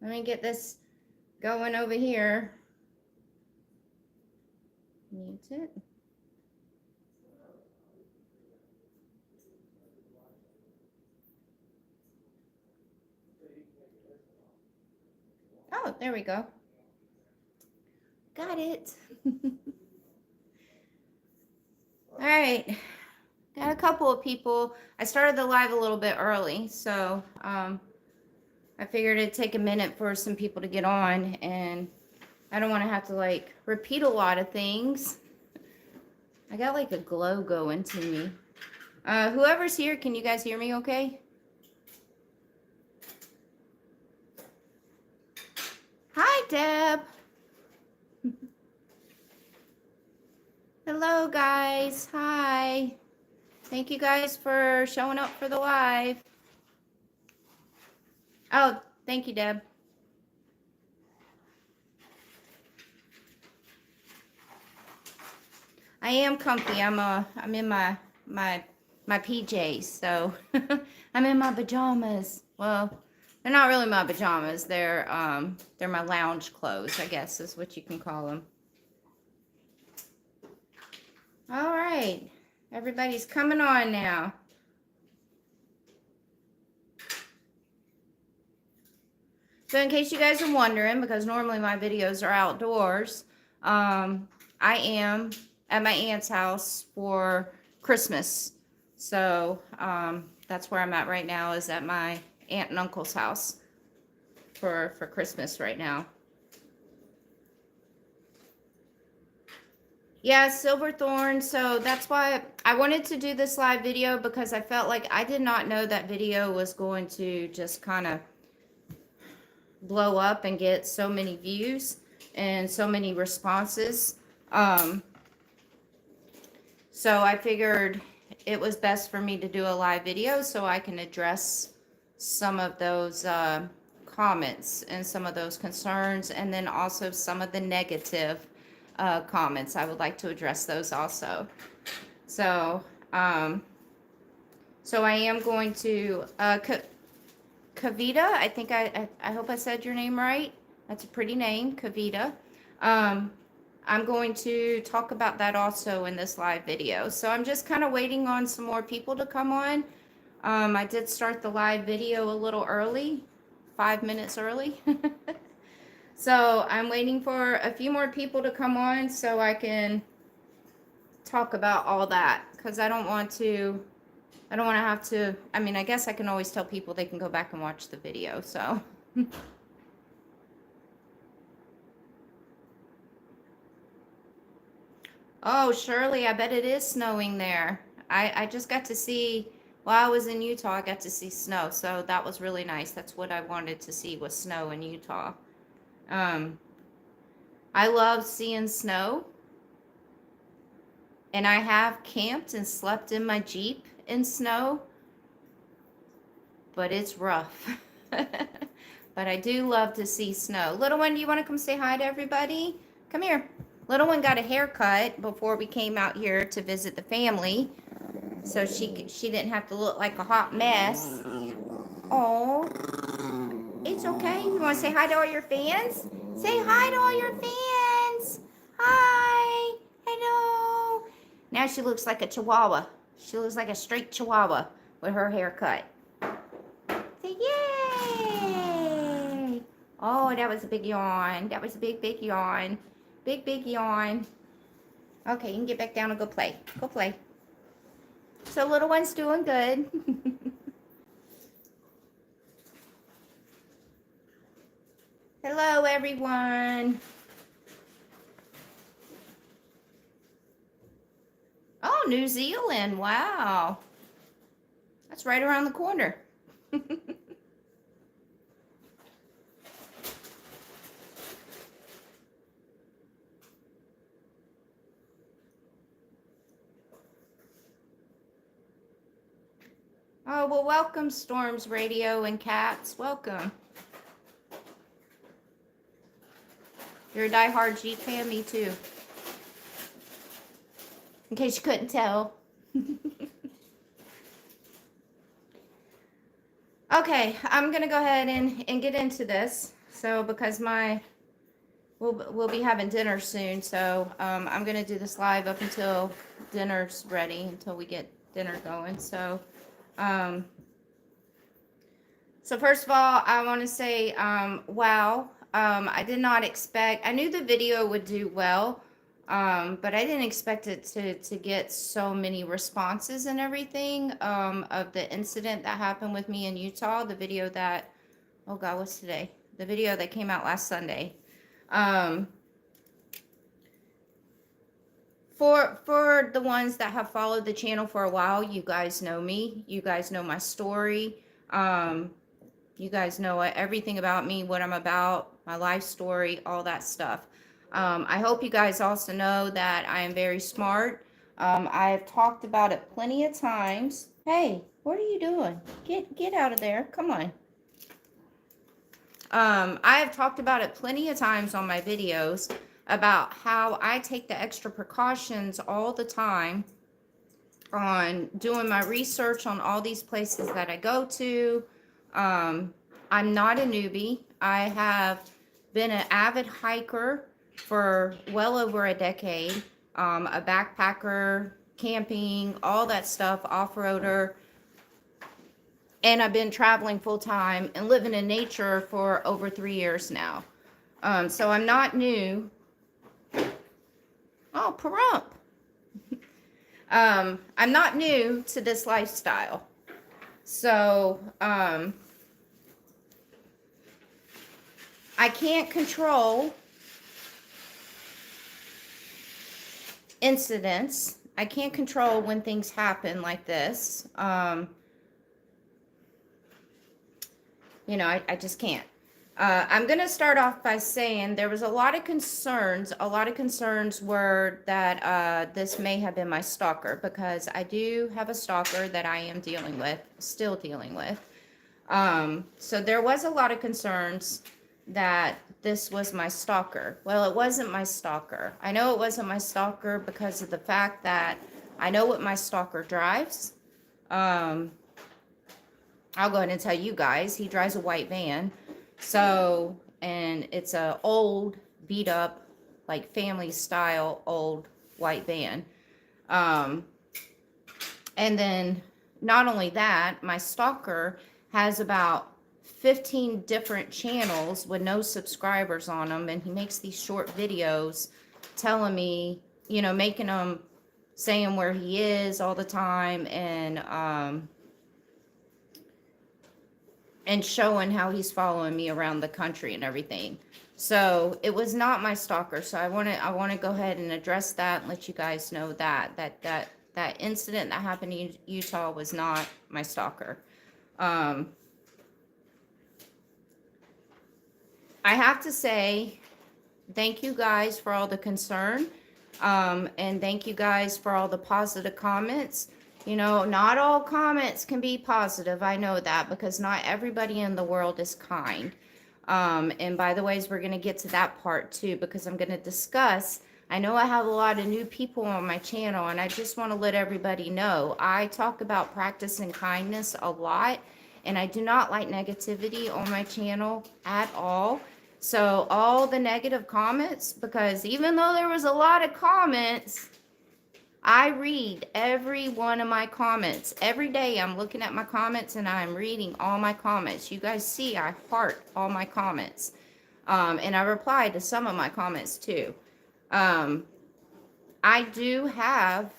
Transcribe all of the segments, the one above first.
Let me get this going over here. Mute it. Oh, there we go. Got it. All right. Got a couple of people. I started the live a little bit early, so I figured it'd take a minute for some people to get on, and I don't want to have to like repeat a lot of things. I got like a glow going to me. Whoever's here, can you guys hear me okay? Hi, Deb. Hello, guys. Hi. Thank you guys for showing up for the live. Oh, thank you, Deb. I am comfy. I'm in my PJs, so I'm in my pajamas. Well, they're not really my pajamas. They're my lounge clothes, I guess is what you can call them. All right. Everybody's coming on now. So in case you guys are wondering, because normally my videos are outdoors, I am at my aunt's house for Christmas. So that's where I'm at right now, is at my aunt and uncle's house for Christmas right now. Yeah, Silverthorn. So that's why I wanted to do this live video, because I felt like I did not know that video was going to just kind of blow up and get so many views and so many responses. So I figured it was best for me to do a live video so I can address some of those comments and some of those concerns, and then also some of the negative comments. I would like to address those also. So so I am going to Kavita, I think I hope I said your name right. That's a pretty name, Kavita. I'm going to talk about that also in this live video. So I'm just kind of waiting on some more people to come on. I did start the live video a little early, 5 minutes early. So I'm waiting for a few more people to come on so I can talk about all that, because I don't want to have to, I mean, I guess I can always tell people they can go back and watch the video, so. Oh, Shirley, I bet it is snowing there. I just got to see, while I was in Utah, I got to see snow, so that was really nice. That's what I wanted to see, was snow in Utah. I love seeing snow, and I have camped and slept in my Jeep in snow, but it's rough. But I do love to see snow. Little one, do you want to come say hi to everybody? Come here. Little one got a haircut before we came out here to visit the family, so she didn't have to look like a hot mess. Oh, it's okay. You want to say hi to all your fans? Say hi to all your fans. Hi. Hello. Now she looks like a chihuahua. She looks like a straight chihuahua with her haircut. Say yay. Oh, that was a big yawn. That was a big, big yawn. Big, big yawn. Okay, you can get back down and go play. Go play. So little one's doing good. Hello, everyone. Oh, New Zealand. Wow. That's right around the corner. Oh, well, welcome, Storms Radio and Cats. Welcome. You're a diehard Jeep fan? Me too. In case you couldn't tell. Okay, I'm going to go ahead and get into this. So because we'll be having dinner soon, so I'm gonna do this live up until dinner's ready, until we get dinner going. So so first of all, I want to say wow. I did not expect, I knew the video would do well, but I didn't expect it to get so many responses and everything of the incident that happened with me in Utah. The video that, oh God, what's today? The video that came out last Sunday. For the ones that have followed the channel for a while, you guys know me. You guys know my story. You guys know everything about me, what I'm about, my life story, all that stuff. I hope you guys also know that I am very smart. I have talked about it plenty of times. Hey, what are you doing? Get out of there. Come on. I have talked about it plenty of times on my videos about how I take the extra precautions all the time on doing my research on all these places that I go to. I'm not a newbie. I have been an avid hiker for well over a decade, a backpacker, camping, all that stuff, off-roader. And I've been traveling full time and living in nature for over 3 years now. So I'm not new. Oh, Pahrump. I'm not new to this lifestyle. So, I can't control incidents. I can't control when things happen like this. You know, I just can't. I'm going to start off by saying there was a lot of concerns. A lot of concerns were that this may have been my stalker, because I do have a stalker that I am dealing with, still dealing with. So there was a lot of concerns that this was my stalker. Well, it wasn't my stalker. I know it wasn't my stalker because of the fact that I know what my stalker drives. I'll go ahead and tell you guys, he drives a white van. So, and it's a old, beat up, like family style old white van. And then not only that, my stalker has about 15 different channels with no subscribers on them, and he makes these short videos telling me, you know, making them, saying where he is all the time, and showing how he's following me around the country and everything. So it was not my stalker. So I want to go ahead and address that and let you guys know that incident that happened in Utah was not my stalker. I have to say thank you guys for all the concern, and thank you guys for all the positive comments. You know, not all comments can be positive. I know that, because not everybody in the world is kind. And by the ways, we're going to get to that part too, because I'm going to discuss, I know I have a lot of new people on my channel, and I just want to let everybody know, I talk about practicing kindness a lot, and I do not like negativity on my channel at all. So all the negative comments, because even though there was a lot of comments, I read every one of my comments. Every day I'm looking at my comments and I'm reading all my comments. You guys see I heart all my comments. And I reply to some of my comments too. I do have,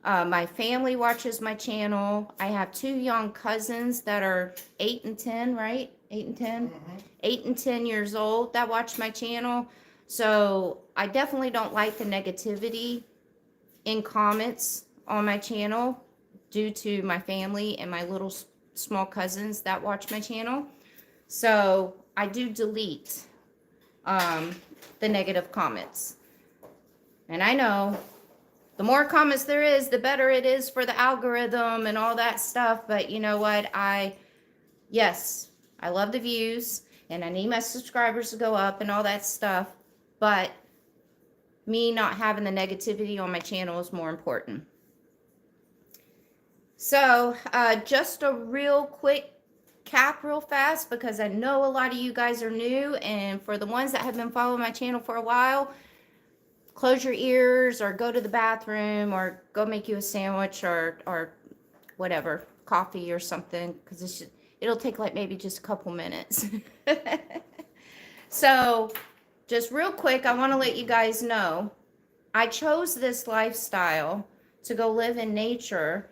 my family watches my channel. I have 2 young cousins that are 8 and 10, right? 8 and 10? Mm-hmm. 8 and 10 years old that watch my channel. So I definitely don't like the negativity in comments on my channel due to my family and my little small cousins that watch my channel. So I do delete the negative comments. And I know the more comments there is, the better it is for the algorithm and all that stuff. But you know what? Yes, I love the views and I need my subscribers to go up and all that stuff. But me not having the negativity on my channel is more important. So just a real quick recap real fast because I know a lot of you guys are new, and for the ones that have been following my channel for a while, close your ears or go to the bathroom or go make you a sandwich or whatever, coffee or something, because it'll take like maybe just a couple minutes. So just real quick, I want to let you guys know I chose this lifestyle to go live in nature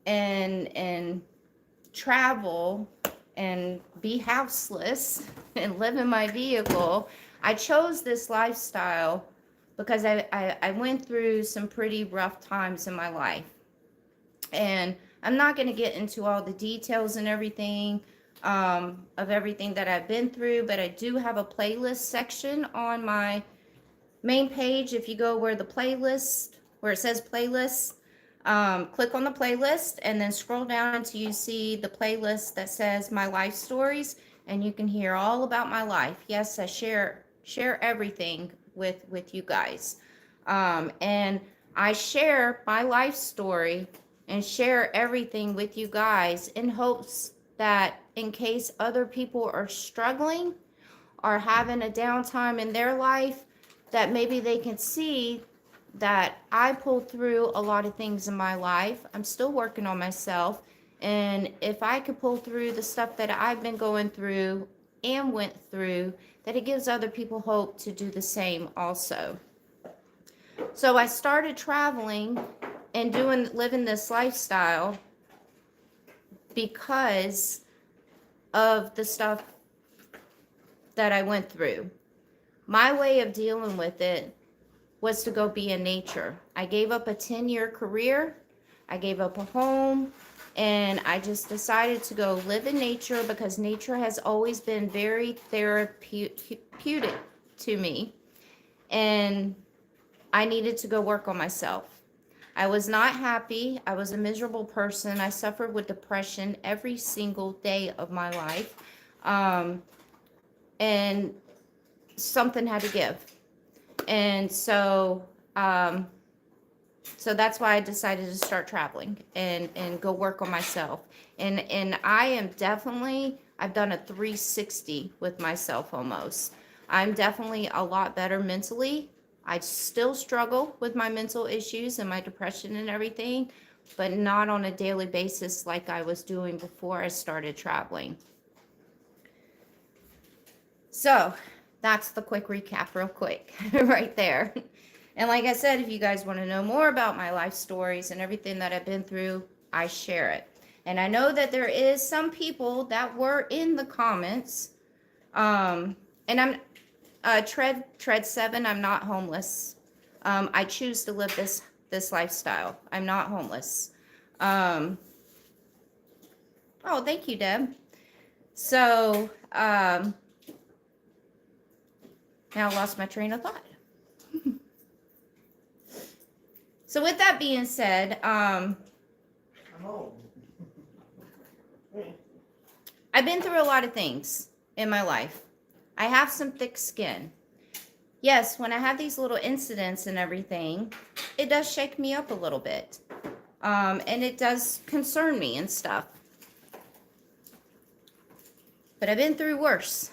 and travel and be houseless and live in my vehicle. I chose this lifestyle because I went through some pretty rough times in my life. And I'm not going to get into all the details and everything of everything that I've been through, but I do have a playlist section on my main page. If you go where it says playlist, click on the playlist and then scroll down until you see the playlist that says my life stories, and you can hear all about my life. Yes, I share everything with you guys, and I share my life story and share everything with you guys in hopes that in case other people are struggling or having a downtime in their life, that maybe they can see that I pulled through a lot of things in my life. I'm still working on myself. And if I could pull through the stuff that I've been going through and went through, that it gives other people hope to do the same also. So I started traveling and living this lifestyle because of the stuff that I went through. My way of dealing with it was to go be in nature. I gave up a 10-year career. I gave up a home, and I just decided to go live in nature because nature has always been very therapeutic to me, and I needed to go work on myself. I was not happy. I was a miserable person. I suffered with depression every single day of my life, and something had to give. And so that's why I decided to start traveling and go work on myself. And I am definitely, I've done a 360 with myself almost. I'm definitely a lot better mentally. I still struggle with my mental issues and my depression and everything, but not on a daily basis like I was doing before I started traveling. So that's the quick recap real quick right there. And like I said, if you guys want to know more about my life stories and everything that I've been through, I share it. And I know that there is some people that were in the comments, and I'm tread 7, I'm not homeless. I choose to live this lifestyle. I'm not homeless. Oh, thank you, Deb. So now I lost my train of thought. So with that being said, I've been through a lot of things in my life. I have some thick skin. Yes, when I have these little incidents and everything, it does shake me up a little bit. And it does concern me and stuff. But I've been through worse.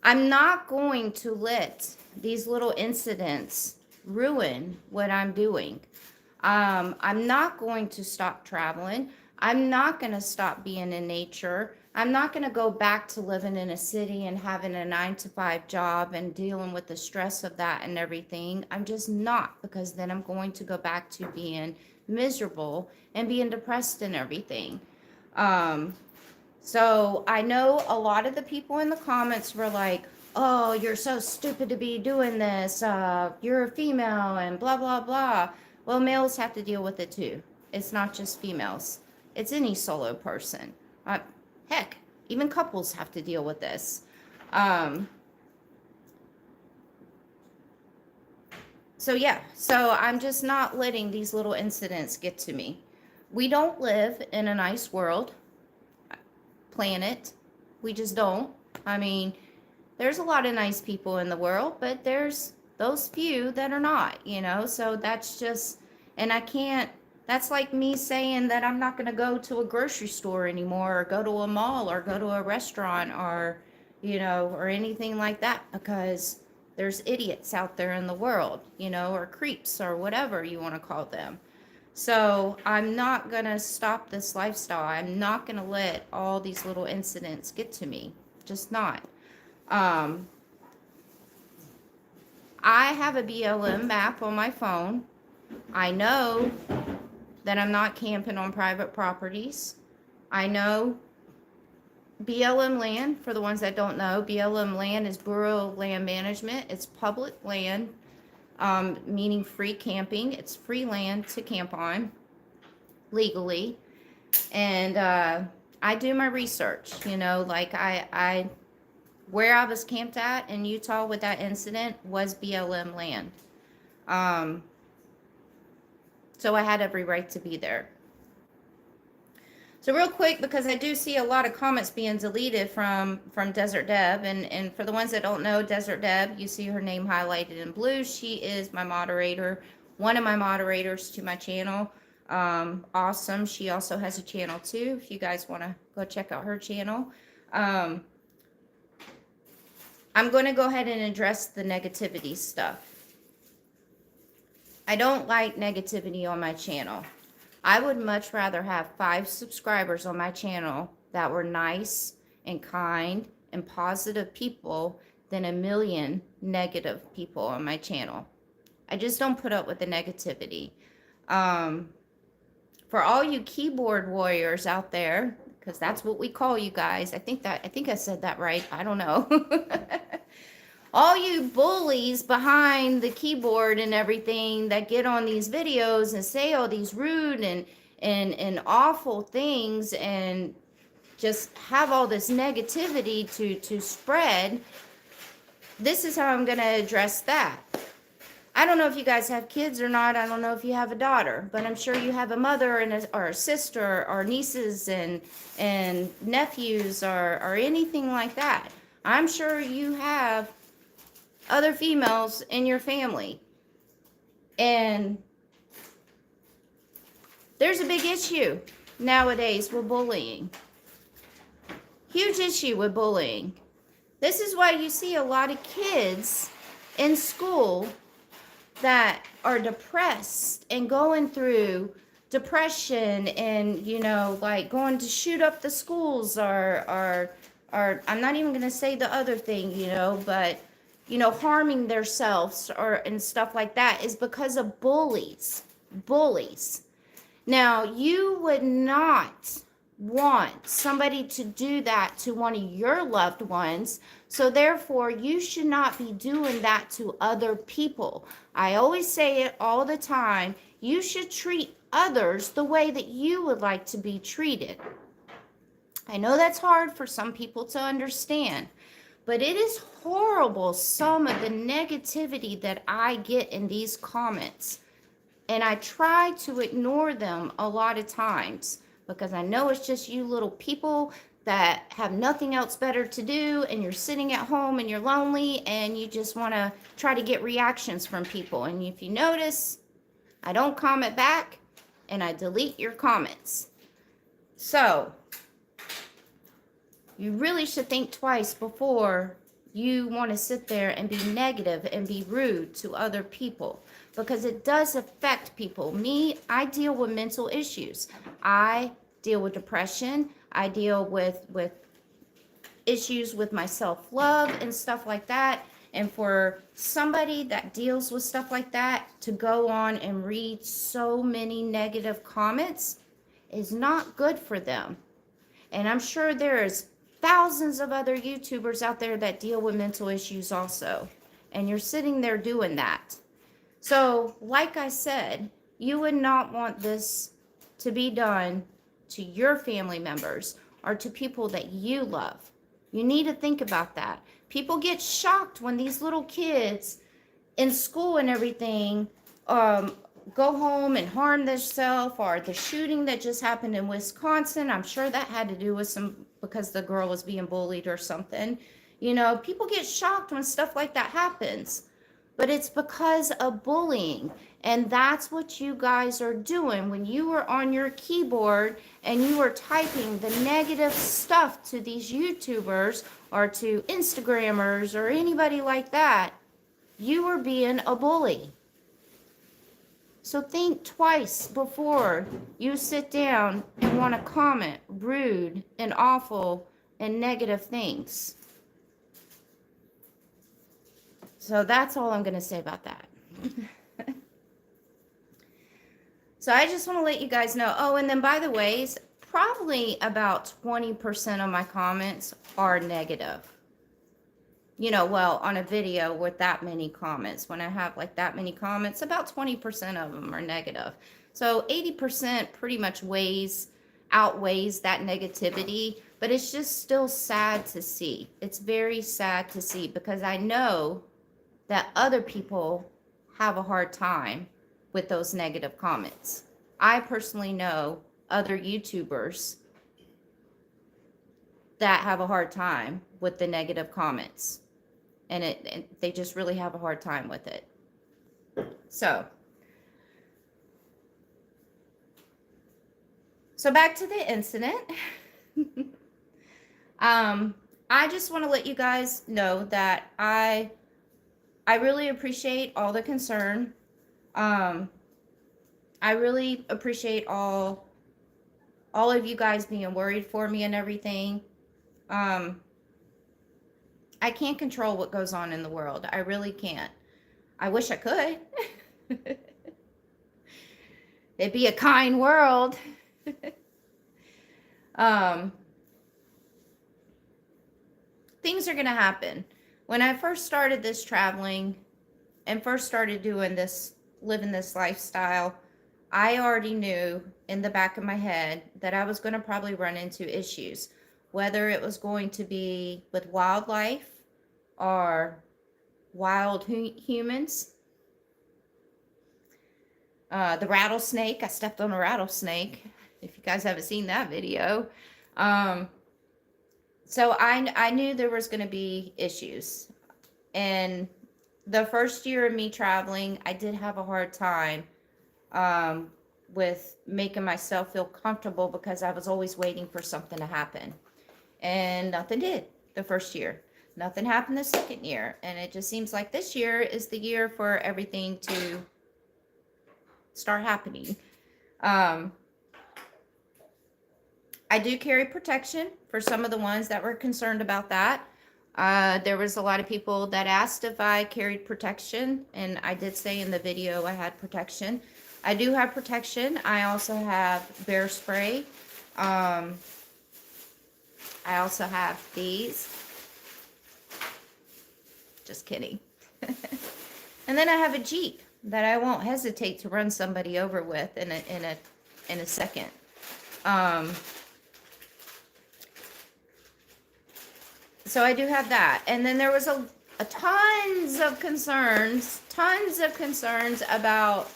I'm not going to let these little incidents ruin what I'm doing. I'm not going to stop traveling. I'm not going to stop being in nature. I'm not going to go back to living in a city and having a 9-to-5 job and dealing with the stress of that and everything. I'm just not, because then I'm going to go back to being miserable and being depressed and everything. So I know a lot of the people in the comments were like, oh, you're so stupid to be doing this. You're a female and blah, blah, blah. Well, males have to deal with it too. It's not just females. It's any solo person. Heck, even couples have to deal with this. So yeah, so I'm just not letting these little incidents get to me. We don't live in a nice world, planet. We just don't. I mean, there's a lot of nice people in the world, but there's those few that are not, you know, so that's just, and I can't, That's like me saying that I'm not going to go to a grocery store anymore, or go to a mall, or go to a restaurant, or, or anything like that, because there's idiots out there in the world, or creeps, or whatever you want to call them. So I'm not going to stop this lifestyle. I'm not going to let all these little incidents get to me. Just not. I have a BLM map on my phone. I know that I'm not camping on private properties. I know BLM land, for the ones that don't know, BLM land is Bureau of Land Management. It's public land, meaning free camping. It's free land to camp on legally. And I do my research, like where I was camped at in Utah with that incident was BLM land. So I had every right to be there. So real quick, because I do see a lot of comments being deleted from Desert Deb, and for the ones that don't know, Desert Deb, you see her name highlighted in blue. She is my moderator, one of my moderators to my channel. Awesome. She also has a channel too, if you guys want to go check out her channel. I'm going to go ahead and address the negativity stuff. I don't like negativity on my channel. I would much rather have 5 subscribers on my channel that were nice and kind and positive people than 1 million negative people on my channel. I just don't put up with the negativity. For all you keyboard warriors out there, because that's what we call you guys. I think I said that right. I don't know. All you bullies behind the keyboard and everything that get on these videos and say all these rude and awful things and just have all this negativity to spread, this is how I'm going to address that. I don't know if you guys have kids or not. I don't know if you have a daughter, but I'm sure you have a mother or a sister or nieces and nephews or anything like that. I'm sure you have other females in your family. And there's a big issue nowadays with bullying. Huge issue with bullying. This is why you see a lot of kids in school that are depressed and going through depression and, like going to shoot up the schools or I'm not even going to say the other thing, but harming themselves and stuff like that is because of bullies. Now, you would not want somebody to do that to one of your loved ones, so therefore you should not be doing that to other people. I always say it all the time. You should treat others the way that you would like to be treated. I know that's hard for some people to understand, but it is horrible, some of the negativity that I get in these comments. And I try to ignore them a lot of times because I know it's just you little people that have nothing else better to do and you're sitting at home and you're lonely and you just want to try to get reactions from people. And if you notice, I don't comment back and I delete your comments. So you really should think twice before you want to sit there and be negative and be rude to other people, because it does affect people. Me, I deal with mental issues. I deal with depression. I deal with issues with my self-love and stuff like that. And for somebody that deals with stuff like that to go on and read so many negative comments is not good for them. And I'm sure there's thousands of other YouTubers out there that deal with mental issues also. And you're sitting there doing that. So, like I said, you would not want this to be done to your family members or to people that you love. You need to think about that. People get shocked when these little kids in school and everything go home and harm themselves, or the shooting that just happened in Wisconsin. I'm sure that had to do with because the girl was being bullied or something. People get shocked when stuff like that happens. but it's because of bullying. And that's what you guys are doing when you are on your keyboard and you are typing the negative stuff to these YouTubers or to Instagrammers or anybody like that. You are being a bully. So think twice before you sit down and want to comment rude and awful and negative things. So that's all I'm going to say about that. So I just want to let you guys know. Oh, and then by the ways, probably about 20% of my comments are negative. You know, well, on a video with that many comments, when I have like that many comments, about 20% of them are negative. So 80% pretty much outweighs that negativity, but it's just still sad to see. It's very sad to see because I know that other people have a hard time with those negative comments. I personally know other YouTubers that have a hard time with the negative comments. And they just really have a hard time with it. So back to the incident. I just want to let you guys know that I really appreciate all the concern. I really appreciate all of you guys being worried for me and everything. I can't control what goes on in the world. I really can't. I wish I could. It'd be a kind world. Things are going to happen. When I first started this traveling and first started doing this, living this lifestyle, I already knew in the back of my head that I was going to probably run into issues, whether it was going to be with wildlife or wild humans. The rattlesnake, I stepped on a rattlesnake, if you guys haven't seen that video. So I knew there was going to be issues. And the first year of me traveling, I did have a hard time with making myself feel comfortable because I was always waiting for something to happen. And nothing did the first year. Nothing happened the second year. And it just seems like this year is the year for everything to start happening. I do carry protection for some of the ones that were concerned about that. There was a lot of people that asked if I carried protection, and I did say in the video I had protection. I do have protection. I also have bear spray. I also have these. Just kidding. And then I have a Jeep that I won't hesitate to run somebody over with in a second. So I do have that. And then there was a tons of concerns about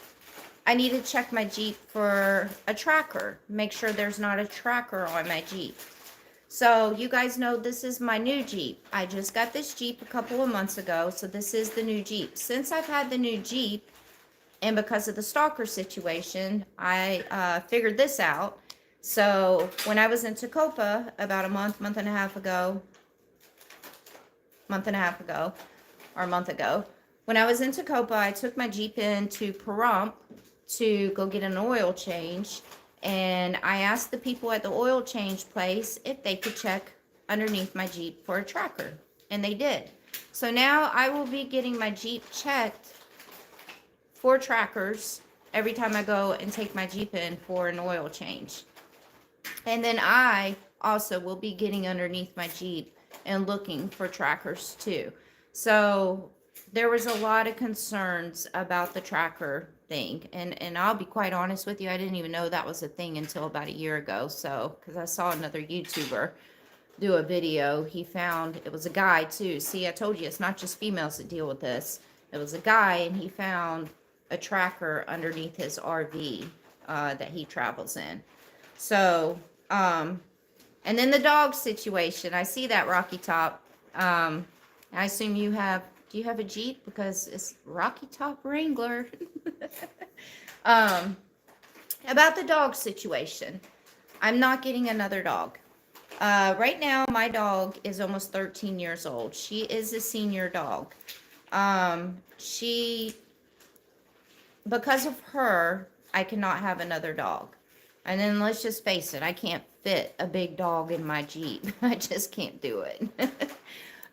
I need to check my Jeep for a tracker. Make sure there's not a tracker on my Jeep. So you guys know this is my new Jeep. I just got this Jeep a couple of months ago. So this is the new Jeep. Since I've had the new Jeep, and because of the stalker situation, I figured this out. So when I was in Tacoma about a month and a half ago, when I was in Tacoma, I took my Jeep into Pahrump to go get an oil change. And I asked the people at the oil change place if they could check underneath my Jeep for a tracker. And they did. So now I will be getting my Jeep checked for trackers every time I go and take my Jeep in for an oil change. And then I also will be getting underneath my Jeep and looking for trackers too. So there was a lot of concerns about the tracker thing. And I'll be quite honest with you, I didn't even know that was a thing until about a year ago. So, because I saw another YouTuber do a video. He found, it was a guy too. See, I told you, it's not just females that deal with this. It was a guy, and he found a tracker underneath his RV that he travels in. So, and then the dog situation. I see that, Rocky Top. I assume you have Do you have a Jeep? Because it's Rocky Top Wrangler. About the dog situation. I'm not getting another dog. Right now, my dog is almost 13 years old. She is a senior dog. Because of her, I cannot have another dog. And then let's just face it, I can't fit a big dog in my Jeep. I just can't do it.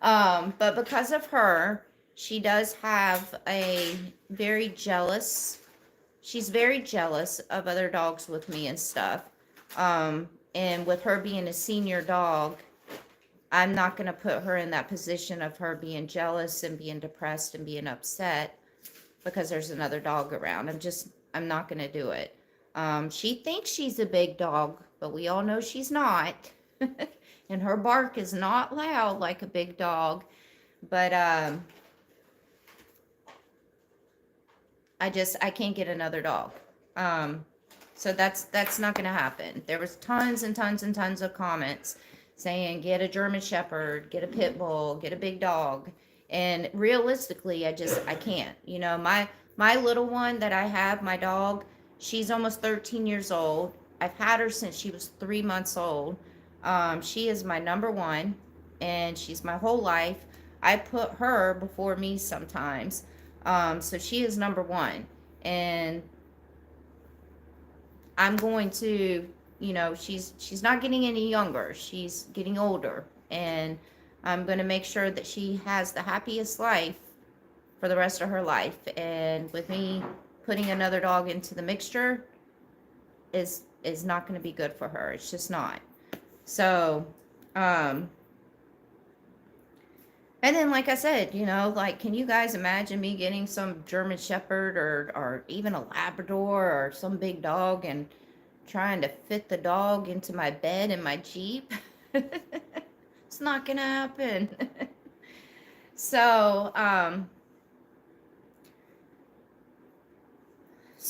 But because of her, she does have a very jealous, she's very jealous of other dogs with me and stuff. And with her being a senior dog, I'm not going to put her in that position of her being jealous and being depressed and being upset because there's another dog around. I'm not going to do it. She thinks she's a big dog, but we all know she's not. And her bark is not loud like a big dog. But I can't get another dog. So that's not going to happen. There was tons and tons and tons of comments saying, get a German Shepherd, get a Pit Bull, get a big dog. And realistically, I can't. You know, my little one that I have, my dog, she's almost 13 years old. I've had her since she was 3 months old. She is my number one, and she's my whole life. I put her before me sometimes. So she is number one. And I'm going to, you know, she's not getting any younger. She's getting older. And I'm going to make sure that she has the happiest life for the rest of her life. And with me putting another dog into the mixture is not going to be good for her. It's just not. So, and then, like I said, you know, like, can you guys imagine me getting some German Shepherd or even a Labrador or some big dog and trying to fit the dog into my bed in my Jeep? It's not going to happen. So,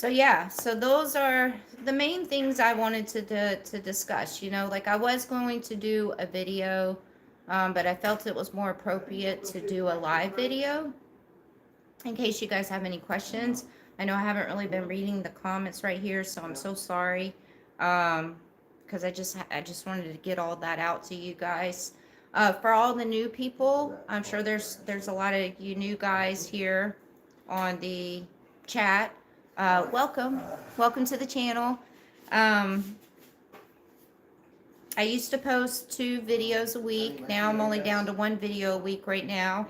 yeah, so those are the main things I wanted to discuss. You know, like I was going to do a video, but I felt it was more appropriate to do a live video in case you guys have any questions. I know I haven't really been reading the comments right here, so I'm so sorry. Because I just wanted to get all that out to you guys. For all the new people, I'm sure there's a lot of you new guys here on the chat. Welcome to the channel. I used to post 2 videos a week. Now I'm only down to 1 video a week right now.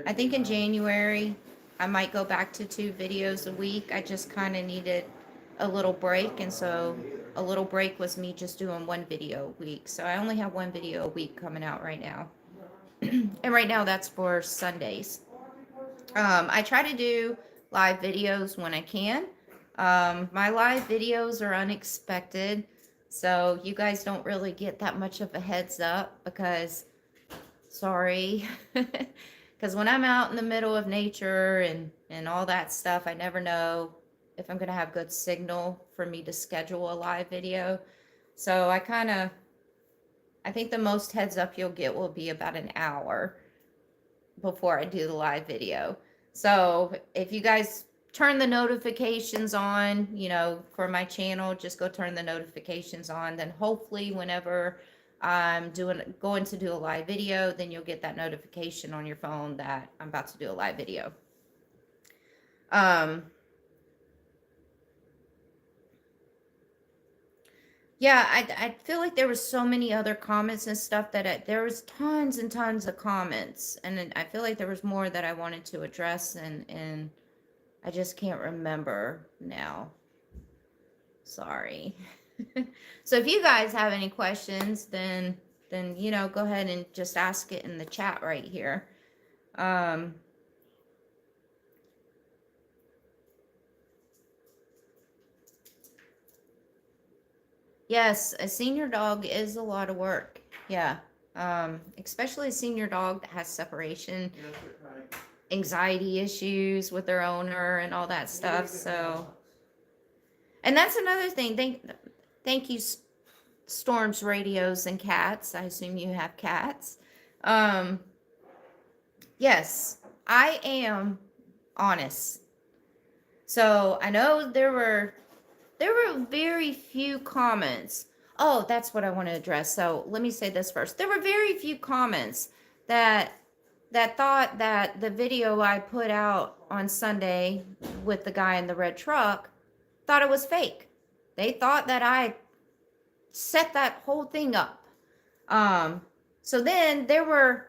I think in January I might go back to 2 videos a week. I just kind of needed a little break, and so a little break was me just doing 1 video a week. So I only have 1 video a week coming out right now. And right now that's for Sundays. I try to do live videos when I can. My live videos are unexpected, so you guys don't really get that much of a heads up because, sorry, because when I'm out in the middle of nature and all that stuff, I never know if I'm going to have good signal for me to schedule a live video. So I think the most heads up you'll get will be about an hour before I do the live video. So if you guys turn the notifications on, you know, for my channel, just go turn the notifications on. Then hopefully whenever I'm going to do a live video, then you'll get that notification on your phone that I'm about to do a live video. Yeah, I feel like there was so many other comments and stuff that there was tons and tons of comments, and I feel like there was more that I wanted to address, and I just can't remember now. Sorry. So if you guys have any questions, then you know, go ahead and just ask it in the chat right here. Yes, a senior dog is a lot of work. Yeah. Especially a senior dog that has separation anxiety issues with their owner and all that stuff. So, and that's another thing. Thank you, Storms, Radios, and Cats. I assume you have cats. Yes, I am honest. So I know there were very few comments. Oh, that's what I want to address. So let me say this first. There were very few comments that thought that the video I put out on Sunday with the guy in the red truck thought it was fake. They thought that I set that whole thing up. So then there were,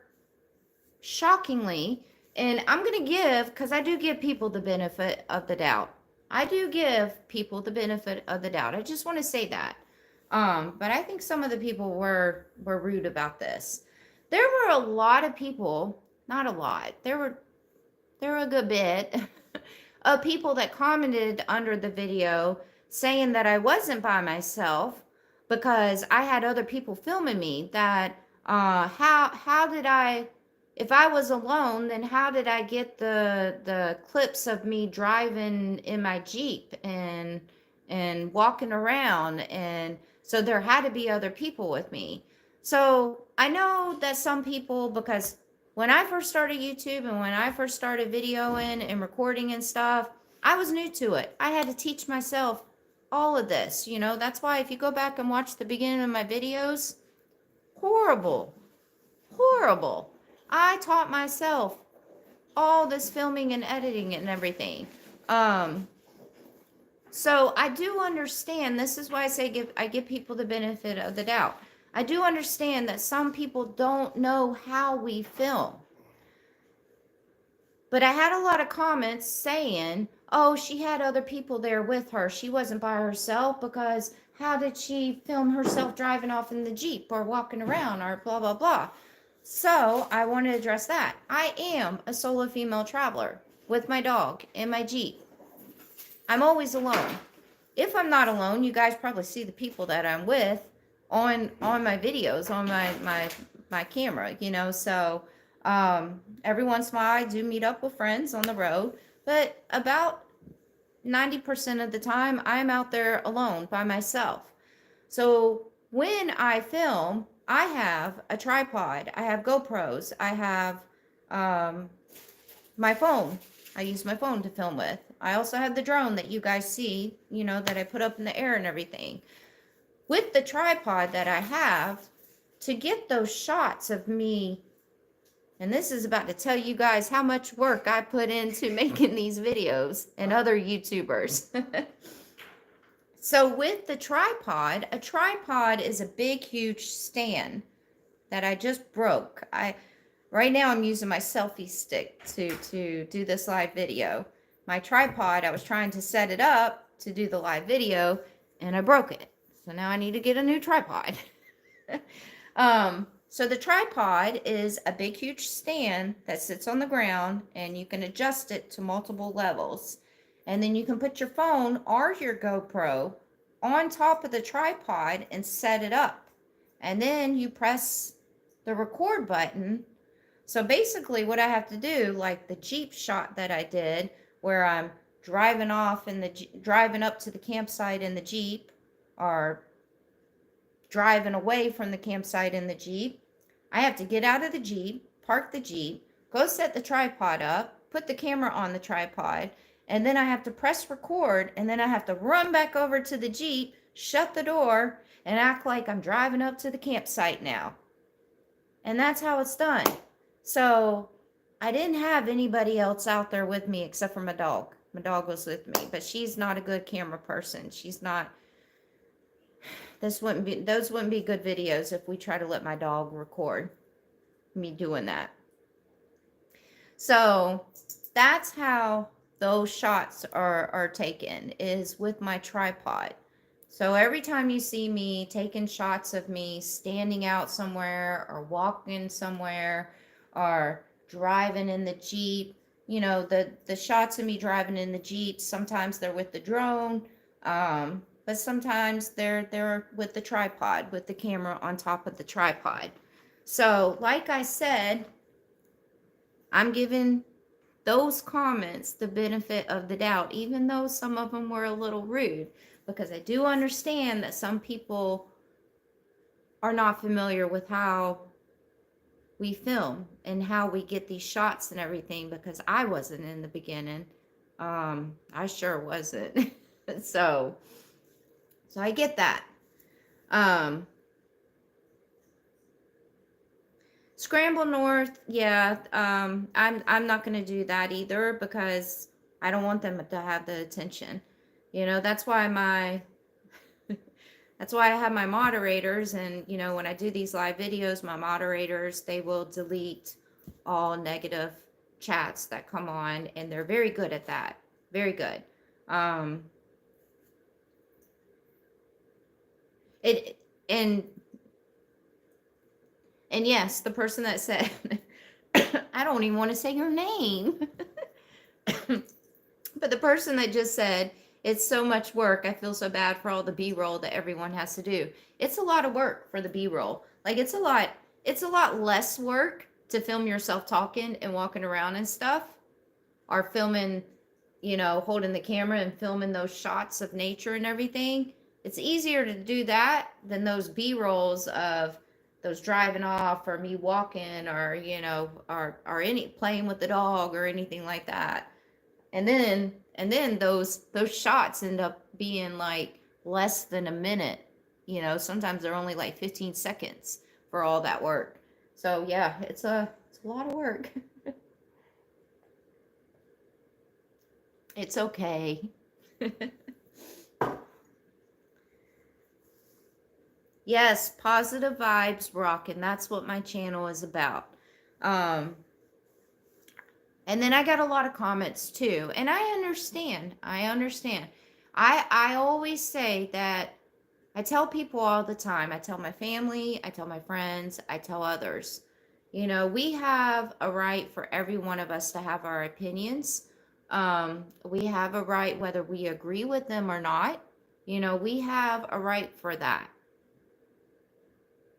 shockingly, and I'm going to give, because I do give people the benefit of the doubt. I do give people the benefit of the doubt. I just want to say that. But I think some of the people were rude about this. There were a lot of people, not a lot, there were a good bit of people that commented under the video saying that I wasn't by myself because I had other people filming me. That how did I, if I was alone, then how did I get the clips of me driving in my Jeep and walking around? And so there had to be other people with me. So I know that some people, because when I first started YouTube and when I first started videoing and recording and stuff, I was new to it. I had to teach myself all of this, you know. That's why if you go back and watch the beginning of my videos, horrible, horrible. I taught myself all this filming and editing and everything. So I do understand. This is why I say I give people the benefit of the doubt. I do understand that some people don't know how we film. But I had a lot of comments saying, oh, she had other people there with her. She wasn't by herself, because how did she film herself driving off in the Jeep or walking around or blah, blah, blah. So I want to address that. I am a solo female traveler with my dog in my Jeep. I'm always alone. If I'm not alone, you guys probably see the people that I'm with on my videos, on my camera, you know. So every once in a while I do meet up with friends on the road, but about 90% of the time I'm out there alone by myself. So when I film, I have a tripod, I have GoPros, I have my phone. I use my phone to film with. I also have the drone that you guys see, you know, that I put up in the air and everything. With the tripod that I have, to get those shots of me, and this is about to tell you guys how much work I put into making these videos and other YouTubers. So with the tripod, a tripod is a big, huge stand that I just broke. Right now I'm using my selfie stick to do this live video. My tripod, I was trying to set it up to do the live video, and I broke it. So now I need to get a new tripod. So the tripod is a big, huge stand that sits on the ground, and you can adjust it to multiple levels. And then you can put your phone or your GoPro on top of the tripod and set it up. And then you press the record button. So basically what I have to do, like the Jeep shot that I did, where I'm driving off in driving up to the campsite in the Jeep, or driving away from the campsite in the Jeep, I have to get out of the Jeep, park the Jeep, go set the tripod up, put the camera on the tripod, and then I have to press record, and then I have to run back over to the Jeep, shut the door, and act like I'm driving up to the campsite now. And that's how it's done. So I didn't have anybody else out there with me except for my dog. My dog was with me, but she's not a good camera person. She's not. Those wouldn't be good videos if we try to let my dog record me doing that. So that's how those shots are taken, is with my tripod. So every time you see me taking shots of me standing out somewhere or walking somewhere or driving in the Jeep, you know, the shots of me driving in the Jeep, sometimes they're with the drone, but sometimes they're with the tripod, with the camera on top of the tripod. So like I said, I'm giving those comments the benefit of the doubt, even though some of them were a little rude, because I do understand that some people are not familiar with how we film and how we get these shots and everything, because I wasn't in the beginning. I sure wasn't. so I get that. Scramble North, yeah. I'm not gonna do that either, because I don't want them to have the attention. That's why that's why I have my moderators, and when I do these live videos, my moderators, they will delete all negative chats that come on, and they're very good at that. Very good. It and yes, the person that said, I don't even want to say your name. But the person that just said, it's so much work, I feel so bad for all the B-roll that everyone has to do. It's a lot of work for the B-roll. Like, it's a lot less work to film yourself talking and walking around and stuff, or filming, holding the camera and filming those shots of nature and everything. It's easier to do that than those B-rolls of those driving off, or me walking, or or any playing with the dog or anything like that. And then those shots end up being like less than a minute. Sometimes they're only like 15 seconds for all that work. So yeah, it's a lot of work. It's okay. Yes, positive vibes rock, and that's what my channel is about. And then I got a lot of comments too, and I understand. I always say that, I tell people all the time, I tell my family, I tell my friends, I tell others, we have a right for every one of us to have our opinions. We have a right whether we agree with them or not. We have a right for that.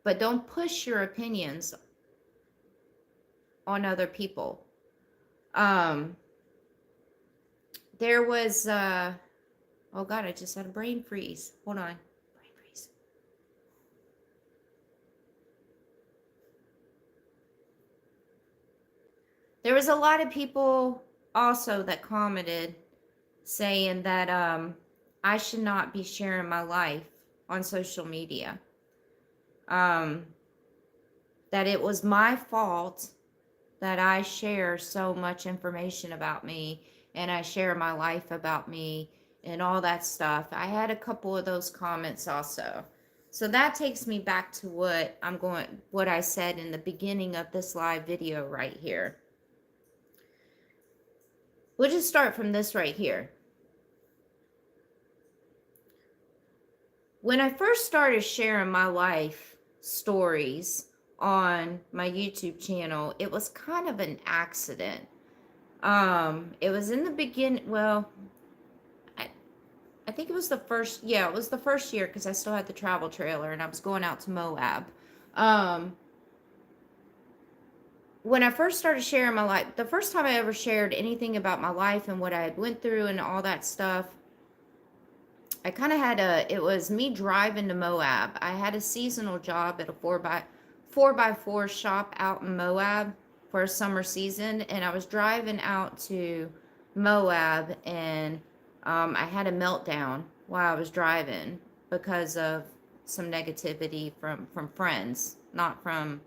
But don't push your opinions on other people. There was, oh God, I just had a brain freeze. Hold on. Brain freeze. There was a lot of people also that commented saying that I should not be sharing my life on social media. That it was my fault that I share so much information about me, and I share my life about me and all that stuff. I had a couple of those comments also. So that takes me back to what I said in the beginning of this live video right here. We'll just start from this right here. When I first started sharing my life stories on my YouTube channel, it was kind of an accident. It was in the beginning, well, I think it was the first, yeah, it was the first year, because I still had the travel trailer and I was going out to Moab. When I first started sharing my life, the first time I ever shared anything about my life and what I had went through and all that stuff, I kind of had it was me driving to Moab. I had a seasonal job at a 4x4 shop out in Moab for a summer season, and I was driving out to Moab, and I had a meltdown while I was driving because of some negativity from friends, not from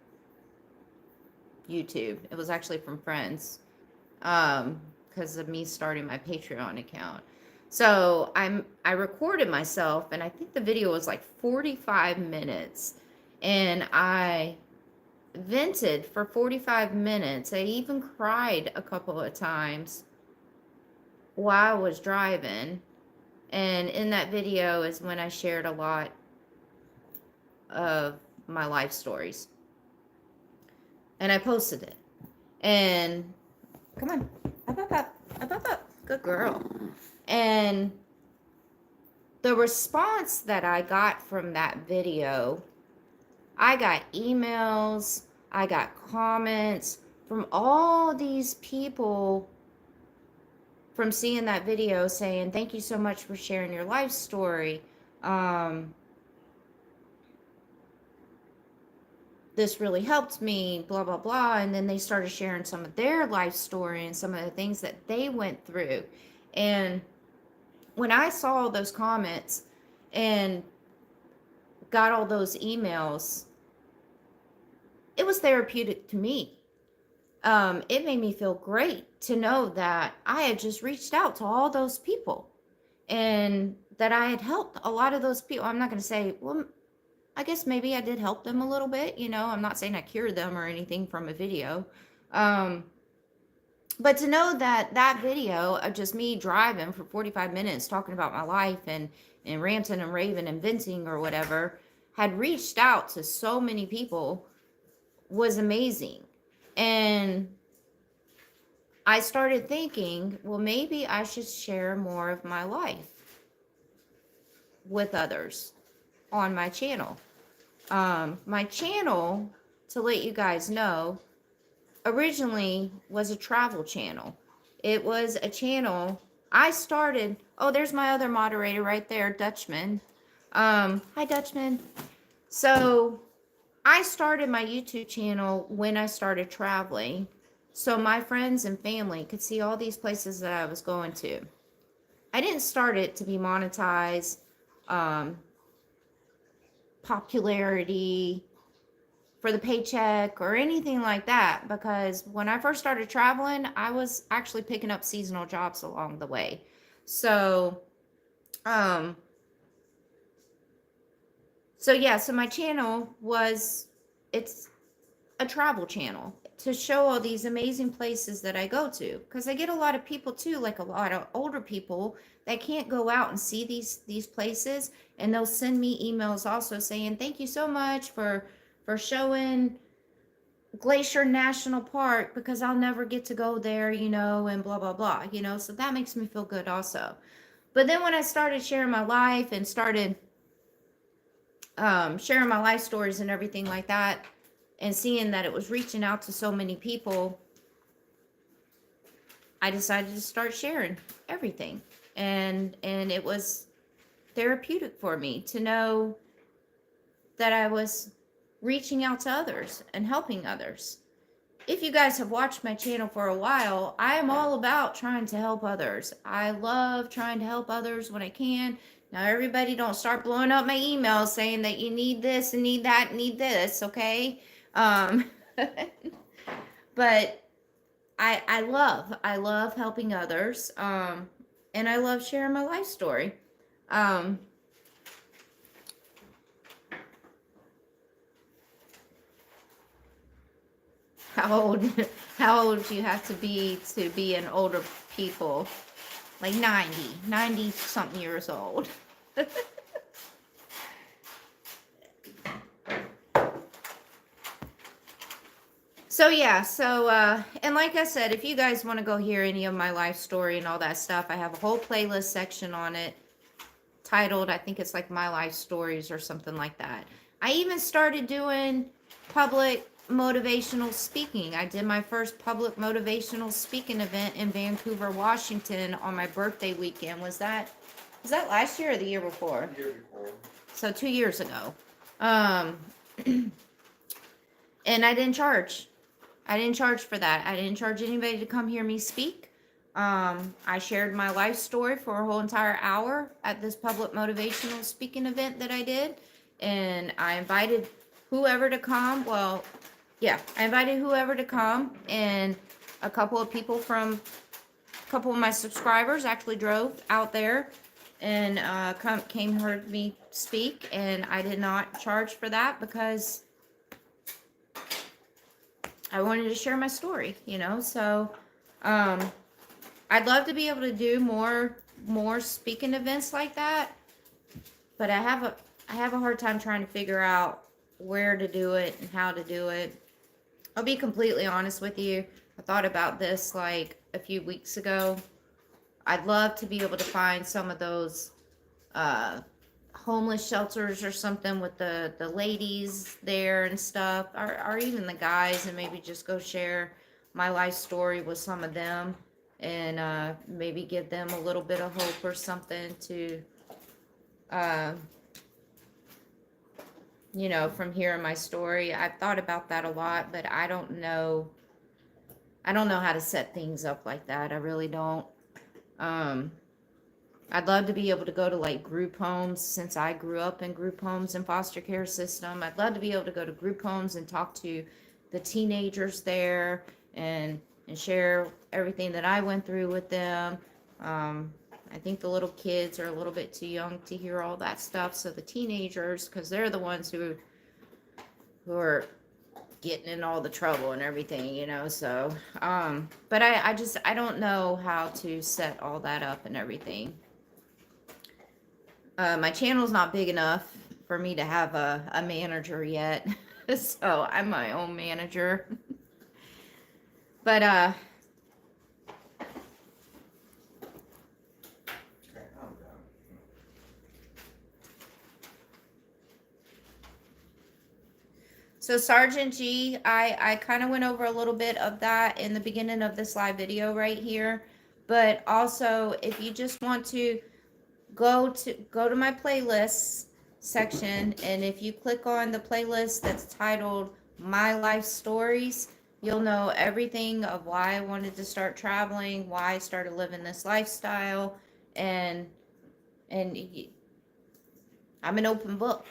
YouTube. It was actually from friends, because of me starting my Patreon account. So I recorded myself, and I think the video was like 45 minutes, and I vented for 45 minutes. I even cried a couple of times while I was driving. And in that video is when I shared a lot of my life stories. And I posted it. And come on, up. Good girl. And the response that I got from that video, I got emails, I got comments from all these people from seeing that video saying, thank you so much for sharing your life story. this really helped me, blah, blah, blah. And then they started sharing some of their life story and some of the things that they went through. And when I saw those comments and got all those emails, it was therapeutic to me. It made me feel great to know that I had just reached out to all those people and that I had helped a lot of those people. I'm not going to say, well, I guess maybe I did help them a little bit. I'm not saying I cured them or anything from a video. But to know that that video of just me driving for 45 minutes talking about my life and ranting and raving and venting or whatever had reached out to so many people was amazing. And I started thinking, well, maybe I should share more of my life with others on my channel. My channel, to let you guys know, originally was a travel channel. It was a channel I started. Oh, there's my other moderator right there, Dutchman. Hi, Dutchman. So I started my YouTube channel when I started traveling, so my friends and family could see all these places that I was going to. I didn't start it to be monetized, popularity, for the paycheck or anything like that, because when I first started traveling, I was actually picking up seasonal jobs along the way. So so my channel it's a travel channel to show all these amazing places that I go to, because I get a lot of people too, like a lot of older people that can't go out and see these places, and they'll send me emails also saying thank you so much for showing Glacier National Park, because I'll never get to go there, and blah blah blah, so that makes me feel good also. But then when I started sharing my life and started sharing my life stories and everything like that, and seeing that it was reaching out to so many people, I decided to start sharing everything. And it was therapeutic for me to know that I was reaching out to others and helping others. If you guys have watched my channel for a while, I am all about trying to help others. I love trying to help others when I can. Now, everybody don't start blowing up my emails saying that you need this and need that and need this, okay? But I love helping others, and I love sharing my life story. How old do you have to be an older people? Like 90 something years old. So yeah, and like I said, if you guys want to go hear any of my life story and all that stuff, I have a whole playlist section on it titled, I think it's like My Life Stories or something like that. I even started doing public motivational speaking. I did my first public motivational speaking event in Vancouver, Washington on my birthday weekend. Was that last year or the year before? The year before. So 2 years ago. And I didn't charge. I didn't charge for that. I didn't charge anybody to come hear me speak. I shared my life story for a whole entire hour at this public motivational speaking event that I did. And I invited whoever to come. Well, yeah, I invited whoever to come. And a couple of my subscribers actually drove out there and came heard me speak. And I did not charge for that because I wanted to share my story, so I'd love to be able to do more speaking events like that, but I have a hard time trying to figure out where to do it and how to do it. I'll be completely honest with you. I thought about this like a few weeks ago. I'd love to be able to find some of those homeless shelters or something with the ladies there and stuff, or even the guys, and maybe just go share my life story with some of them, and maybe give them a little bit of hope or something to you know, from hearing my story. I've thought about that a lot, but I don't know. I don't know how to set things up like that. I really don't. Um, I'd love to be able to go to like group homes since I grew up in group homes and foster care system. I'd love to be able to go to group homes and talk to the teenagers there and share everything that I went through with them. Um, I think the little kids are a little bit too young to hear all that stuff. So the teenagers, because they're the ones who are getting in all the trouble and everything, you know. So, but I don't know how to set all that up and everything. My channel's not big enough for me to have a manager yet. So I'm my own manager. But so Sergeant G, I kind of went over a little bit of that in the beginning of this live video right here. But also, if you just want to go to my playlists section, and if you click on the playlist that's titled My Life Stories, you'll know everything of why I wanted to start traveling, why I started living this lifestyle, and I'm an open book,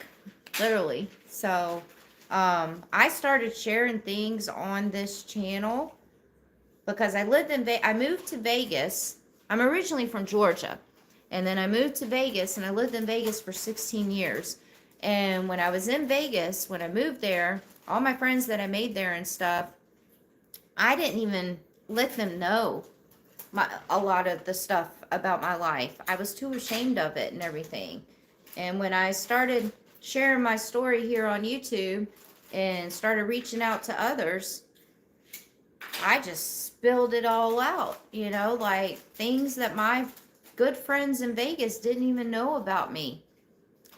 literally. So I started sharing things on this channel because I moved to Vegas. I'm originally from Georgia. And then I moved to Vegas, and I lived in Vegas for 16 years. And when I was in Vegas, when I moved there, all my friends that I made there and stuff, I didn't even let them know a lot of the stuff about my life. I was too ashamed of it and everything. And when I started sharing my story here on YouTube and started reaching out to others, I just spilled it all out, you know, like things that my good friends in Vegas didn't even know about me.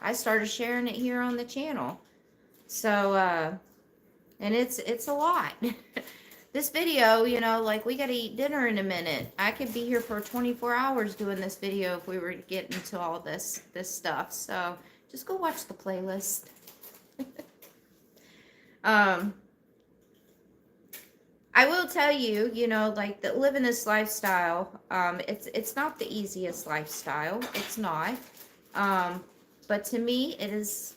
I started sharing it here on the channel. So, and it's a lot. This video, you know, like we got to eat dinner in a minute. I could be here for 24 hours doing this video if we were to get into all this stuff. So just go watch the playlist. I will tell you, you know, like that living this lifestyle, it's not the easiest lifestyle. It's not. But to me, it is,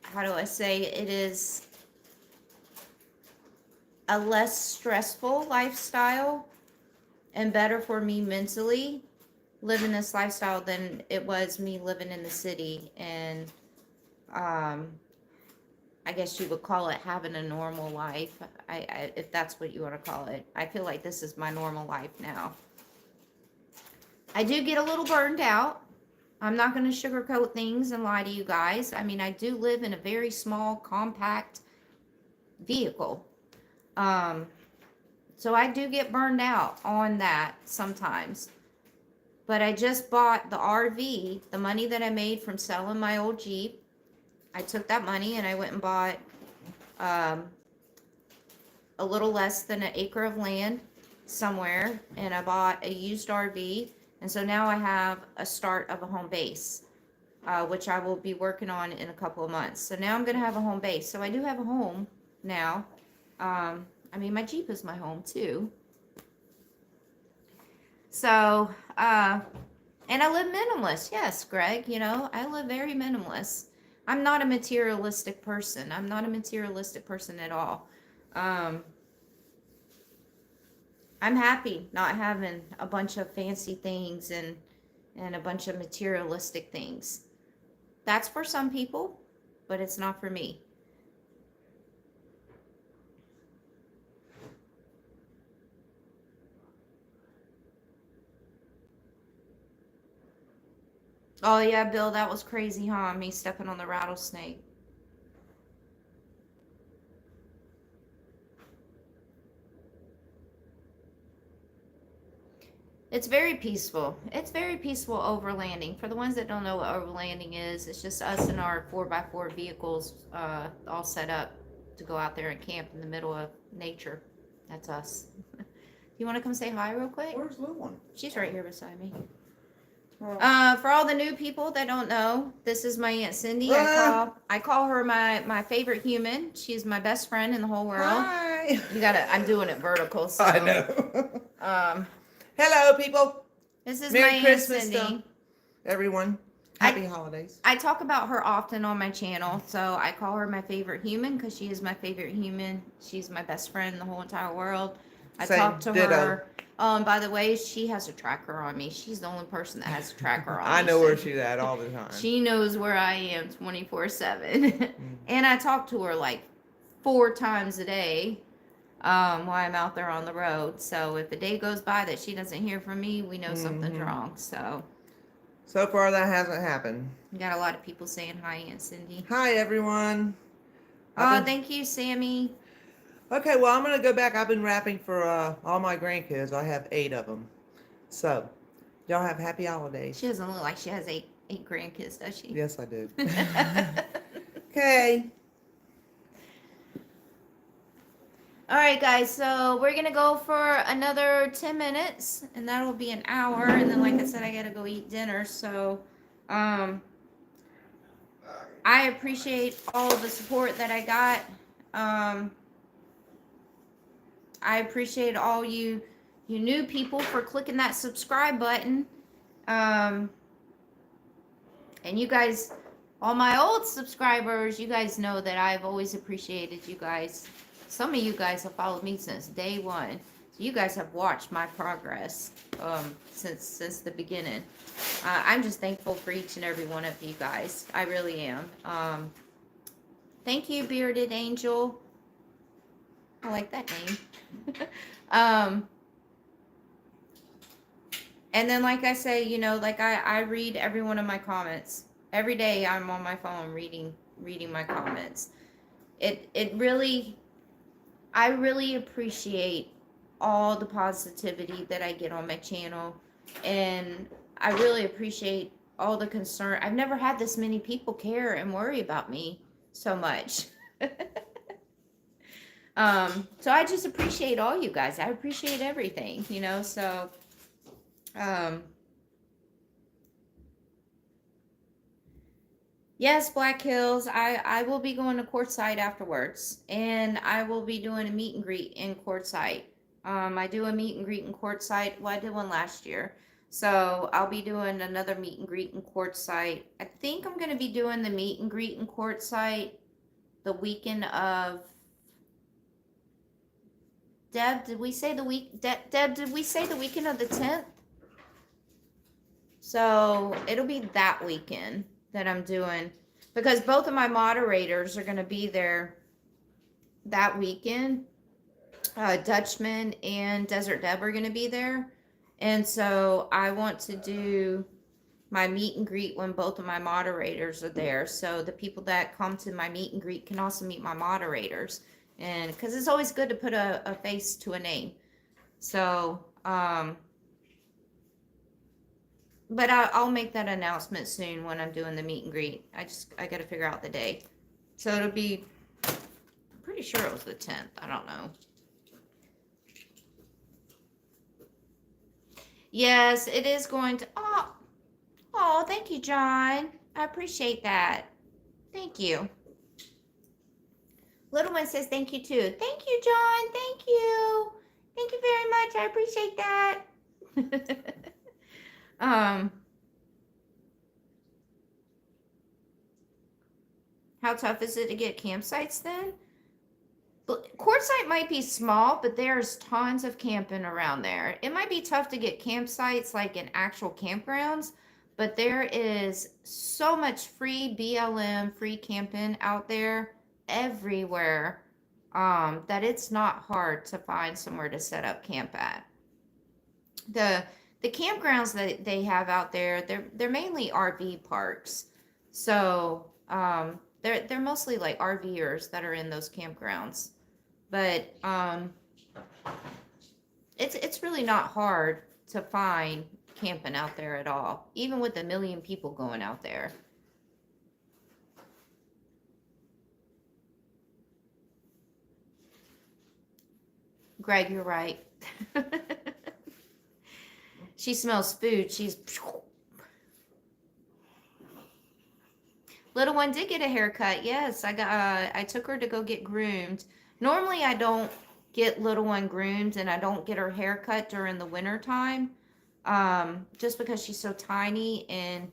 how do I say, it is a less stressful lifestyle and better for me mentally living this lifestyle than it was me living in the city and I guess you would call it having a normal life, if that's what you want to call it. I feel like this is my normal life now. I do get a little burned out. I'm not going to sugarcoat things and lie to you guys. I mean, I do live in a very small, compact vehicle. So I do get burned out on that sometimes. But I just bought the RV, the money that I made from selling my old Jeep. I took that money and I went and bought a little less than an acre of land somewhere, and I bought a used RV, and so now I have a start of a home base, which I will be working on in a couple of months. So now I'm going to have a home base. So I do have a home now. I mean, my Jeep is my home too. So, and I live minimalist. Yes, Greg, you know, I live very minimalist. I'm not a materialistic person. I'm not a materialistic person at all. I'm happy not having a bunch of fancy things and a bunch of materialistic things. That's for some people, but it's not for me. Oh yeah, Bill, that was crazy, huh? Me stepping on the rattlesnake. It's very peaceful. It's very peaceful overlanding. For the ones that don't know what overlanding is, it's just us and our 4x4 vehicles all set up to go out there and camp in the middle of nature. That's us. You want to come say hi real quick? Where's little one? She's right here beside me. For all the new people that don't know, this is my Aunt Cindy. I call her my favorite human. She's my best friend in the whole world. Hi. I'm doing it vertical, so. I know. Hello, people. This is Merry my Christmas Aunt Cindy. to everyone. Happy holidays. I talk about her often on my channel, so I call her my favorite human because she is my favorite human. She's my best friend in the whole entire world. I talk to her. By the way, she has a tracker on me. She's the only person that has a tracker on me. I know where she's at all the time. She knows where I am 24/7. And I talk to her like 4 times a day while I'm out there on the road. So if a day goes by that she doesn't hear from me, we know something's wrong. So far, that hasn't happened. We got a lot of people saying hi, Aunt Cindy. Hi, everyone. Thank you, Sammy. Okay, well, I'm going to go back. I've been rapping for all my grandkids. I have 8 of them. So, y'all have happy holidays. She doesn't look like she has eight grandkids, does she? Yes, I do. Okay. All right, guys. So we're going to go for another 10 minutes, and that'll be an hour. And then, like I said, I got to go eat dinner. So, I appreciate all the support that I got. I appreciate all you new people for clicking that subscribe button. And you guys, all my old subscribers, you guys know that I've always appreciated you guys. Some of you guys have followed me since day one. So you guys have watched my progress since the beginning. I'm just thankful for each and every one of you guys. I really am. Thank you, Bearded Angel. I like that name. And then, like I say, you know, like I read every one of my comments. Every day I'm on my phone reading my comments. I really appreciate all the positivity that I get on my channel. And I really appreciate all the concern. I've never had this many people care and worry about me so much. So I just appreciate all you guys. I appreciate everything, you know, so, yes, Black Hills, I will be going to Quartzsite afterwards, and I will be doing a meet and greet in Quartzsite. I do a meet and greet in Quartzsite. Well, I did one last year. So I'll be doing another meet and greet in Quartzsite. I think I'm going to be doing the meet and greet in Quartzsite the weekend of, Deb, did we say the weekend of the 10th? So it'll be that weekend that I'm doing, because both of my moderators are going to be there that weekend. Dutchman and Desert Deb are going to be there. And so I want to do my meet and greet when both of my moderators are there. So the people that come to my meet and greet can also meet my moderators. And because it's always good to put a face to a name. So, but I'll make that announcement soon when I'm doing the meet and greet. I got to figure out the day. So it'll be, I'm pretty sure it was the 10th. I don't know. Yes, it is going to, oh, thank you, John. I appreciate that. Thank you. Little one says thank you too. Thank you, John. Thank you. Thank you very much. I appreciate that. How tough is it to get campsites then? Quartzsite might be small, but there's tons of camping around there. It might be tough to get campsites like in actual campgrounds, but there is so much free BLM, free camping out there everywhere, that it's not hard to find somewhere to set up camp at. The campgrounds that they have out there, they're mainly RV parks. So they're mostly like RVers that are in those campgrounds. But it's really not hard to find camping out there at all, even with 1 million people going out there. Greg, you're right. She smells food. She's Little one did get a haircut. Yes, I took her to go get groomed. Normally I don't get little one groomed and I don't get her haircut during the winter time. Just because she's so tiny and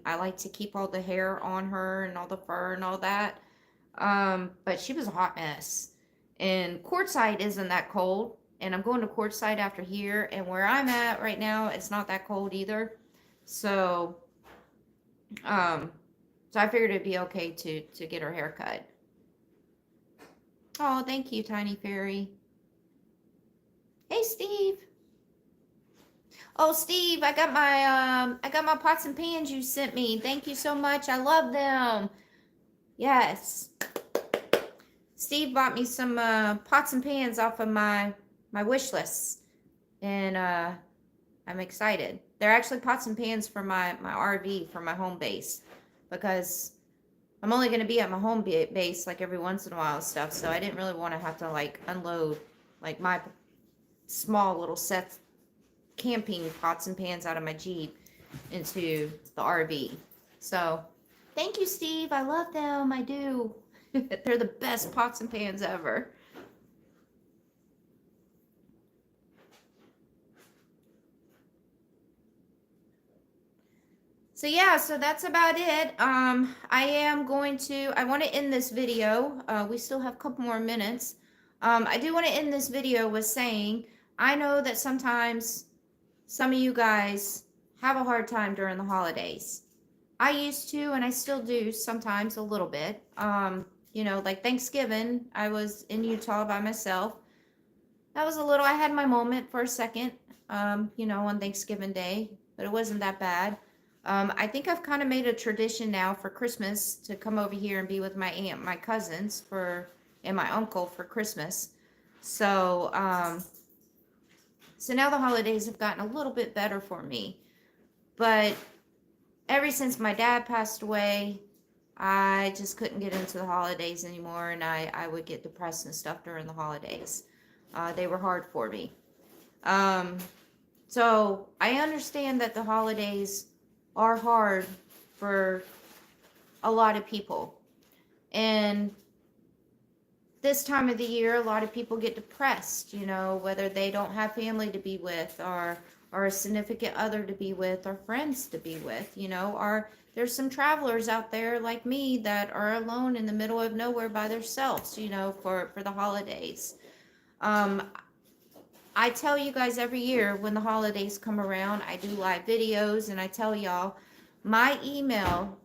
I like to keep all the hair on her and all the fur and all that. But she was a hot mess. And Quartzsite isn't that cold. And I'm going to Quartzsite after here. And where I'm at right now, it's not that cold either. So, um, so I figured it'd be okay to get her hair cut. Oh, thank you, Tiny Fairy. Hey, Steve. Oh, Steve, I got my pots and pans you sent me. Thank you so much. I love them. Yes. Steve bought me some pots and pans off of my wish list, and I'm excited. They're actually pots and pans for my RV, for my home base, because I'm only going to be at my home base like every once in a while and stuff, so I didn't really want to have to like unload like my small little sets camping pots and pans out of my Jeep into the RV. So thank you, Steve. I love them. I do. They're the best pots and pans ever. So yeah, so that's about it. I want to end this video. We still have a couple more minutes. I do want to end this video with saying, I know that sometimes some of you guys have a hard time during the holidays. I used to, and I still do sometimes a little bit. You know, like Thanksgiving, I was in Utah by myself. I had my moment for a second, you know, on Thanksgiving Day, but it wasn't that bad. I think I've kind of made a tradition now for Christmas to come over here and be with my aunt, my cousins and my uncle for Christmas. So, so now the holidays have gotten a little bit better for me. But ever since my dad passed away, I just couldn't get into the holidays anymore, and I would get depressed and stuff during the holidays. They were hard for me. So I understand that the holidays are hard for a lot of people. And this time of the year, a lot of people get depressed, you know, whether they don't have family to be with or a significant other to be with or friends to be with, you know, or there's some travelers out there like me that are alone in the middle of nowhere by themselves, you know, for the holidays. I tell you guys every year when the holidays come around, I do live videos and I tell y'all my email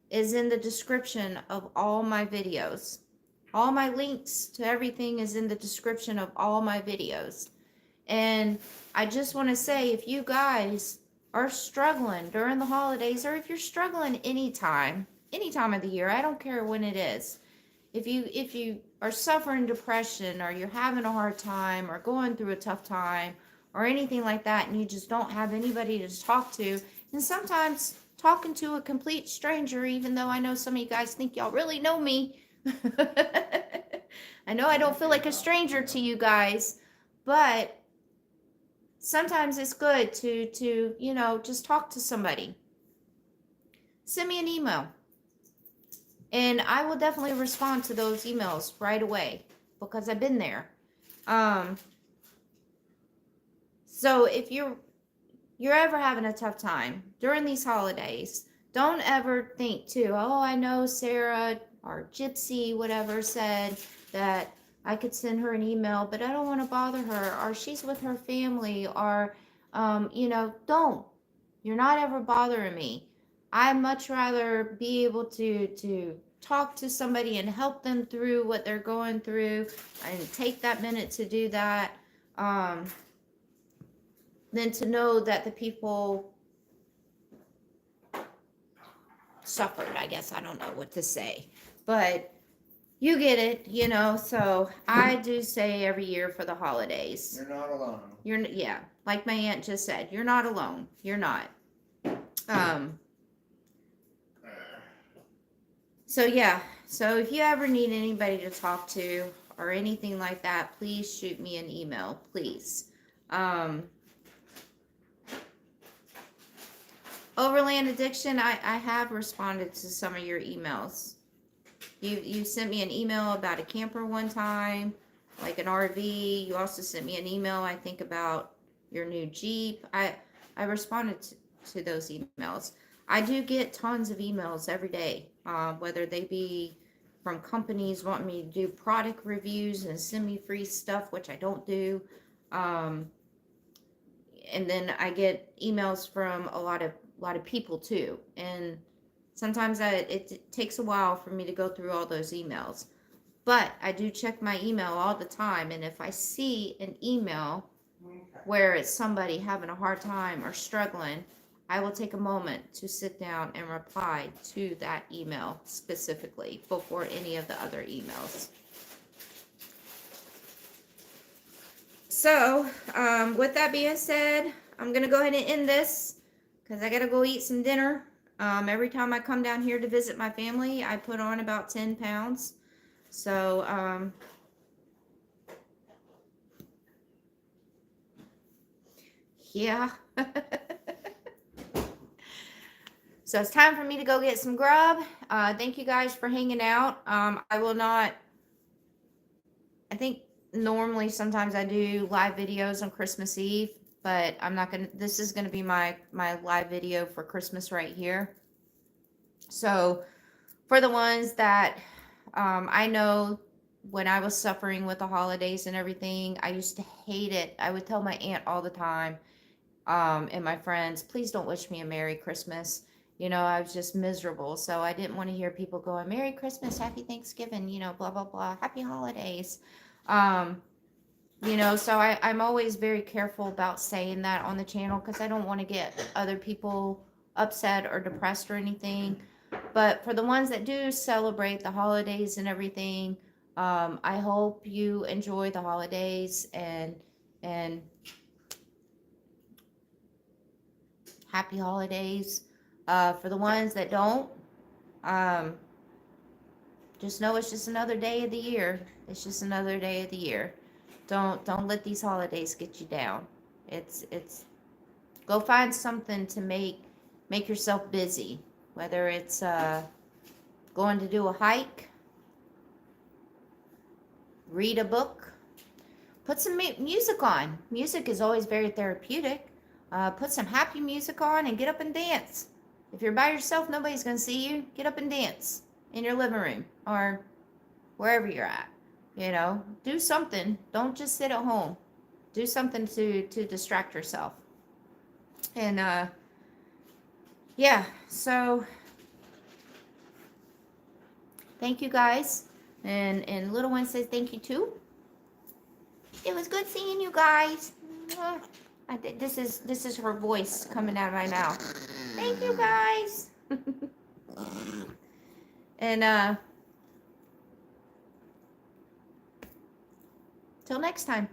is in the description of all my videos. All my links to everything is in the description of all my videos. And I just want to say, if you guys are struggling during the holidays, or if you're struggling any time of the year, I don't care when it is. If you are suffering depression, or you're having a hard time, or going through a tough time, or anything like that, and you just don't have anybody to talk to, and sometimes talking to a complete stranger, even though I know some of you guys think y'all really know me. I know I don't feel like a stranger to you guys, but sometimes it's good to you know, just talk to somebody. Send me an email. And I will definitely respond to those emails right away because I've been there. So if you're ever having a tough time during these holidays, don't ever think too, oh, I know Sarah or Jeepsy, whatever, said that I could send her an email, but I don't want to bother her, or she's with her family, or, you know, don't. You're not ever bothering me. I'd much rather be able to talk to somebody and help them through what they're going through and take that minute to do that, than to know that the people suffered, I guess. I don't know what to say. But you get it, you know. So I do say every year for the holidays. You're not alone. Yeah, like my aunt just said, you're not alone. You're not. So yeah, so if you ever need anybody to talk to or anything like that, please shoot me an email, please. Overland Addiction, I have responded to some of your emails. You sent me an email about a camper one time, like an RV. You also sent me an email, I think, about your new Jeep. I responded to those emails. I do get tons of emails every day, whether they be from companies wanting me to do product reviews and send me free stuff, which I don't do. And then I get emails from a lot of people too. And sometimes it takes a while for me to go through all those emails. But I do check my email all the time. And if I see an email where it's somebody having a hard time or struggling, I will take a moment to sit down and reply to that email specifically before any of the other emails. So, with that being said, I'm going to go ahead and end this because I got to go eat some dinner. Every time I come down here to visit my family, I put on about 10 pounds. So, yeah. So it's time for me to go get some grub. Thank you guys for hanging out. I will not, I think normally sometimes I do live videos on Christmas Eve, but I'm not going to, this is going to be my live video for Christmas right here. So for the ones that I know when I was suffering with the holidays and everything, I used to hate it. I would tell my aunt all the time and my friends, please don't wish me a Merry Christmas. You know, I was just miserable. So I didn't want to hear people going, Merry Christmas, Happy Thanksgiving, you know, blah, blah, blah, Happy Holidays. You know, so I'm always very careful about saying that on the channel because I don't want to get other people upset or depressed or anything. But for the ones that do celebrate the holidays and everything, I hope you enjoy the holidays and happy holidays. For the ones that don't, just know it's just another day of the year. It's just another day of the year. Don't let these holidays get you down. It's go find something to make yourself busy. Whether it's going to do a hike, read a book, put some music on. Music is always very therapeutic. Put some happy music on and get up and dance. If you're by yourself, nobody's going to see you. Get up and dance in your living room or wherever you're at. You know, do something. Don't just sit at home. Do something to distract yourself. And, yeah, so thank you guys. And little one says thank you too. It was good seeing you guys. This is her voice coming out of my mouth. Thank you guys. And till next time.